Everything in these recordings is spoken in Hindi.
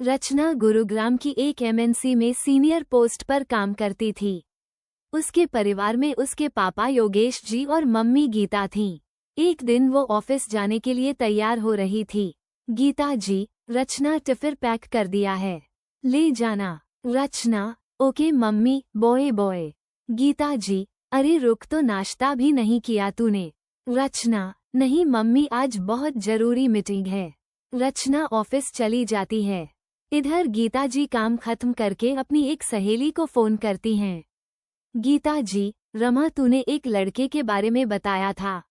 रचना गुरुग्राम की एक एमएनसी में सीनियर पोस्ट पर काम करती थी। उसके परिवार में उसके पापा योगेश जी और मम्मी गीता थीं। एक दिन वो ऑफिस जाने के लिए तैयार हो रही थी। गीता जी, रचना टिफिन पैक कर दिया है, ले जाना। Rachna, okay mummy, bye bye. Geeta ji, अरे रुक तो, नाश्ता भी नहीं किया तूने। रचना, नहीं मम्मी, आज बहुत जरूरी मीटिंग है। रचना ऑफिस चली जाती है। इधर गीता जी काम खत्म करके अपनी एक सहेली को फोन करती हैं। गीता जी, रमा, तूने एक लड़के के बारे में बताया था,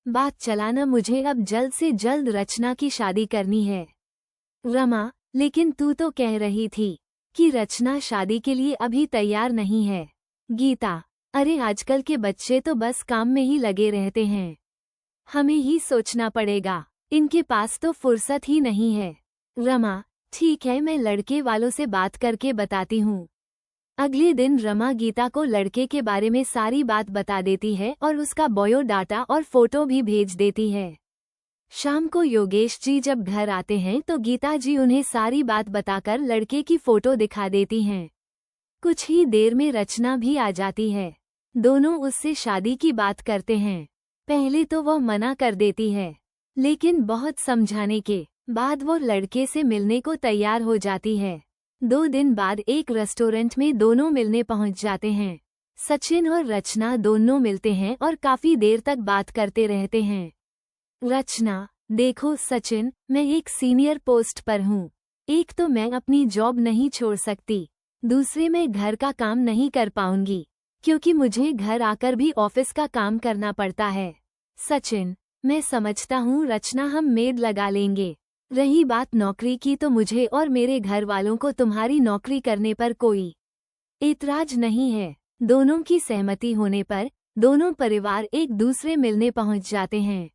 बात चलाना, मुझे अब जल्द से जल्द रचना की शादी करनी है। रमा, लेकिन तू तो कह रही थी कि रचना शादी के लिए अभी तैयार नहीं है। गीता, अरे आजकल के बच्चे तो बस काम में ही लगे रहते हैं, हमें ही सोचना पड़ेगा, इनके पास तो फुर्सत ही नहीं है। रमा, ठीक है, मैं लड़के वालों से बात करके बताती हूँ। अगले दिन रमा गीता को लड़के के बारे में सारी बात बता देती है और उसका बायोडाटा और फोटो भी भेज देती है। शाम को योगेश जी जब घर आते हैं तो गीता जी उन्हें सारी बात बताकर लड़के की फोटो दिखा देती हैं। कुछ ही देर में रचना भी आ जाती है। दोनों उससे शादी की बात करते हैं। पहले तो वह मना कर देती है, लेकिन बहुत समझाने के बाद वो लड़के से मिलने को तैयार हो जाती है। 2 दिन बाद एक रेस्टोरेंट में दोनों मिलने पहुंच जाते हैं। सचिन और रचना दोनों मिलते हैं और काफी देर तक बात करते रहते हैं। रचना, देखो सचिन, मैं एक सीनियर पोस्ट पर हूँ। एक तो मैं अपनी जॉब नहीं छोड़ सकती, दूसरे मैं घर का काम नहीं कर पाऊंगी क्योंकि मुझे घर आकर भी ऑफिस का काम करना पड़ता है। सचिन, मैं समझता हूँ रचना, हम मेड लगा लेंगे। रही बात नौकरी की, तो मुझे और मेरे घर वालों को तुम्हारी नौकरी करने पर कोई ऐतराज नहीं है। दोनों की सहमति होने पर दोनों परिवार एक दूसरे मिलने पहुंच जाते हैं।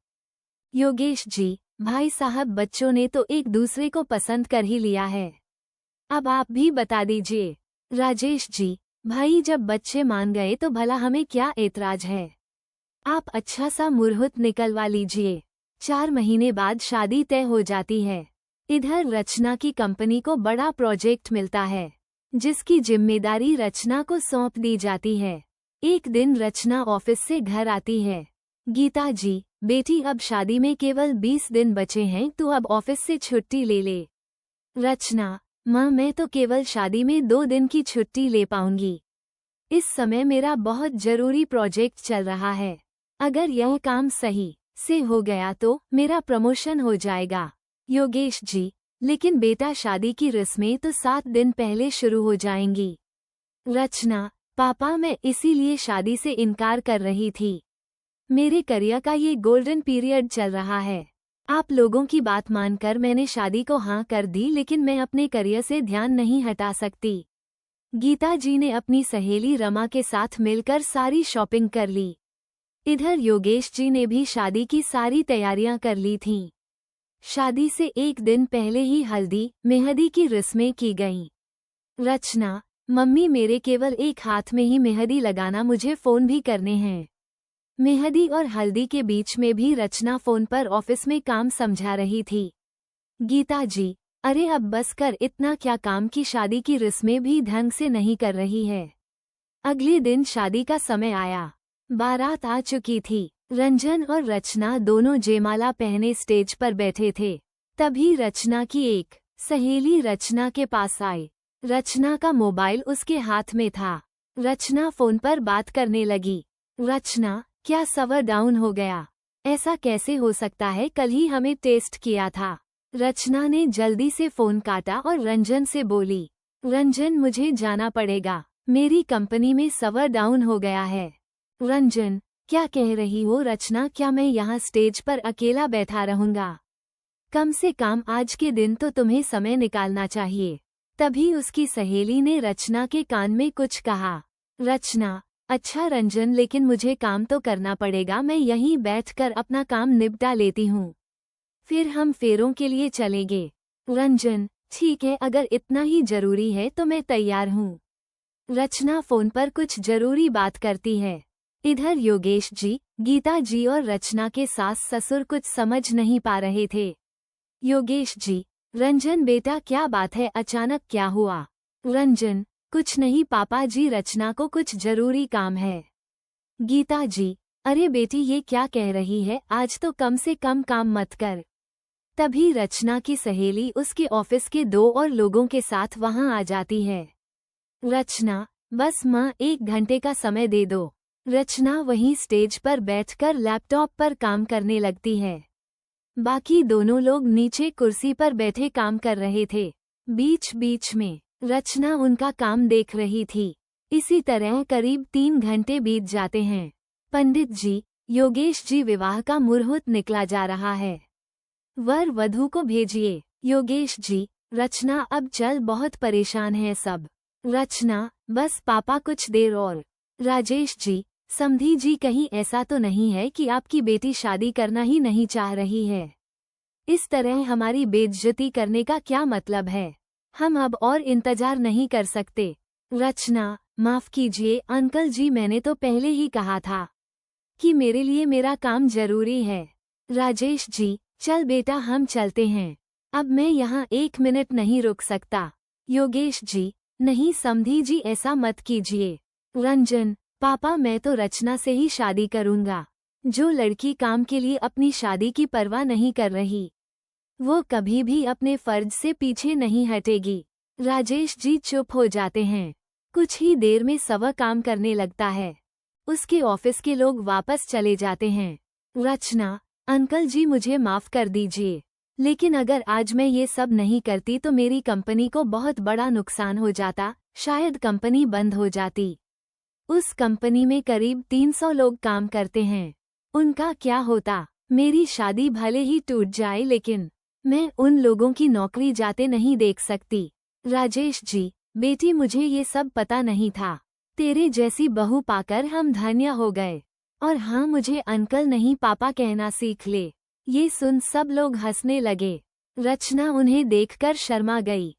योगेश जी, भाई साहब, बच्चों ने तो एक दूसरे को पसंद कर ही लिया है, अब आप भी बता दीजिए। राजेश जी, भाई जब बच्चे मान गए तो भला हमें क्या ऐतराज है, आप अच्छा सा मुहूर्त निकलवा लीजिए। 4 महीने बाद शादी तय हो जाती है। इधर रचना की कंपनी को बड़ा प्रोजेक्ट मिलता है, जिसकी जिम्मेदारी रचना को सौंप दी जाती है। एक दिन रचना ऑफिस से घर आती है। गीता जी, बेटी, अब शादी में केवल 20 दिन बचे हैं, तू अब ऑफिस से छुट्टी ले ले। रचना, माँ, मैं तो केवल शादी में 2 दिन की छुट्टी ले पाऊंगी। इस समय मेरा बहुत जरूरी प्रोजेक्ट चल रहा है, अगर यह काम सही से हो गया तो मेरा प्रमोशन हो जाएगा। योगेश जी, लेकिन बेटा, शादी की रस्में तो 7 दिन पहले शुरू हो जाएंगी। रचना, पापा, मैं इसीलिए शादी से इनकार कर रही थी। मेरे करियर का ये गोल्डन पीरियड चल रहा है। आप लोगों की बात मानकर मैंने शादी को हाँ कर दी, लेकिन मैं अपने करियर से ध्यान नहीं हटा सकती। गीता जी ने अपनी सहेली रमा के साथ मिलकर सारी शॉपिंग कर ली। इधर योगेश जी ने भी शादी की सारी तैयारियां कर ली थीं। शादी से एक दिन पहले ही हल्दी मेहंदी की रस्में की गईं। रचना, मम्मी, मेरे केवल एक हाथ में ही मेहंदी लगाना, मुझे फोन भी करने हैं। मेहंदी और हल्दी के बीच में भी रचना फोन पर ऑफिस में काम समझा रही थी। गीता जी, अरे अब बस कर, इतना क्या काम की शादी की रस्में भी ढंग से नहीं कर रही है। अगले दिन शादी का समय आया। बारात आ चुकी थी। रंजन और रचना दोनों जयमाला पहने स्टेज पर बैठे थे। तभी रचना की एक सहेली रचना के पास आई। रचना का मोबाइल उसके हाथ में था। रचना फोन पर बात करने लगी। रचना, क्या सर्वर डाउन हो गया? ऐसा कैसे हो सकता है, कल ही हमें टेस्ट किया था। रचना ने जल्दी से फोन काटा और रंजन से बोली, रंजन, मुझे जाना पड़ेगा, मेरी कंपनी में सर्वर डाउन हो गया है। रंजन, क्या कह रही हो रचना, क्या मैं यहाँ स्टेज पर अकेला बैठा रहूंगा? कम से कम आज के दिन तो तुम्हें समय निकालना चाहिए। तभी उसकी सहेली ने रचना के कान में कुछ कहा। रचना, अच्छा रंजन, लेकिन मुझे काम तो करना पड़ेगा, मैं यहीं बैठकर अपना काम निपटा लेती हूँ, फिर हम फेरों के लिए चलेंगे। रंजन, ठीक है, अगर इतना ही जरूरी है तो मैं तैयार हूँ। रचना फोन पर कुछ जरूरी बात करती है। इधर योगेश जी, गीता जी और रचना के सास ससुर कुछ समझ नहीं पा रहे थे। योगेश जी, रंजन बेटा क्या बात है, अचानक क्या हुआ? रंजन कुछ नहीं पापा जी, रचना को कुछ जरूरी काम है। गीता जी अरे बेटी ये क्या कह रही है, आज तो कम से कम काम मत कर। तभी रचना की सहेली उसके ऑफिस के 2 और लोगों के साथ वहां आ जाती है। रचना बस माँ 1 घंटे का समय दे दो। रचना वहीं स्टेज पर बैठकर लैपटॉप पर काम करने लगती है। बाकी दोनों लोग नीचे कुर्सी पर बैठे काम कर रहे थे। बीच बीच में रचना उनका काम देख रही थी। इसी तरह करीब 3 घंटे बीत जाते हैं। पंडित जी, योगेश जी, विवाह का मुहूर्त निकला जा रहा है, वर वधू को भेजिए। योगेश जी रचना अब चल, बहुत परेशान है सब। रचना बस पापा कुछ देर और। राजेश जी समधी जी, कहीं ऐसा तो नहीं है कि आपकी बेटी शादी करना ही नहीं चाह रही है? इस तरह हमारी बेइज्जती करने का क्या मतलब है? हम अब और इंतजार नहीं कर सकते। रचना माफ कीजिए अंकल जी, मैंने तो पहले ही कहा था कि मेरे लिए मेरा काम जरूरी है। राजेश जी चल बेटा हम चलते हैं, अब मैं यहाँ 1 मिनट नहीं रुक सकता। योगेश जी नहीं समधी जी, ऐसा मत कीजिए। रंजन पापा मैं तो रचना से ही शादी करूँगा। जो लड़की काम के लिए अपनी शादी की परवाह नहीं कर रही, वो कभी भी अपने फर्ज से पीछे नहीं हटेगी। राजेश जी चुप हो जाते हैं। कुछ ही देर में सब काम करने लगता है। उसके ऑफिस के लोग वापस चले जाते हैं। रचना अंकल जी मुझे माफ कर दीजिए, लेकिन अगर आज मैं ये सब नहीं करती तो मेरी कंपनी को बहुत बड़ा नुकसान हो जाता, शायद कंपनी बंद हो जाती। उस कंपनी में करीब 300 लोग काम करते हैं, उनका क्या होता? मेरी शादी भले ही टूट जाए लेकिन मैं उन लोगों की नौकरी जाते नहीं देख सकती। राजेश जी बेटी मुझे ये सब पता नहीं था, तेरे जैसी बहू पाकर हम धन्य हो गए। और हाँ मुझे अंकल नहीं पापा कहना सीख ले। ये सुन सब लोग हंसने लगे। रचना उन्हें देखकर शर्मा गई।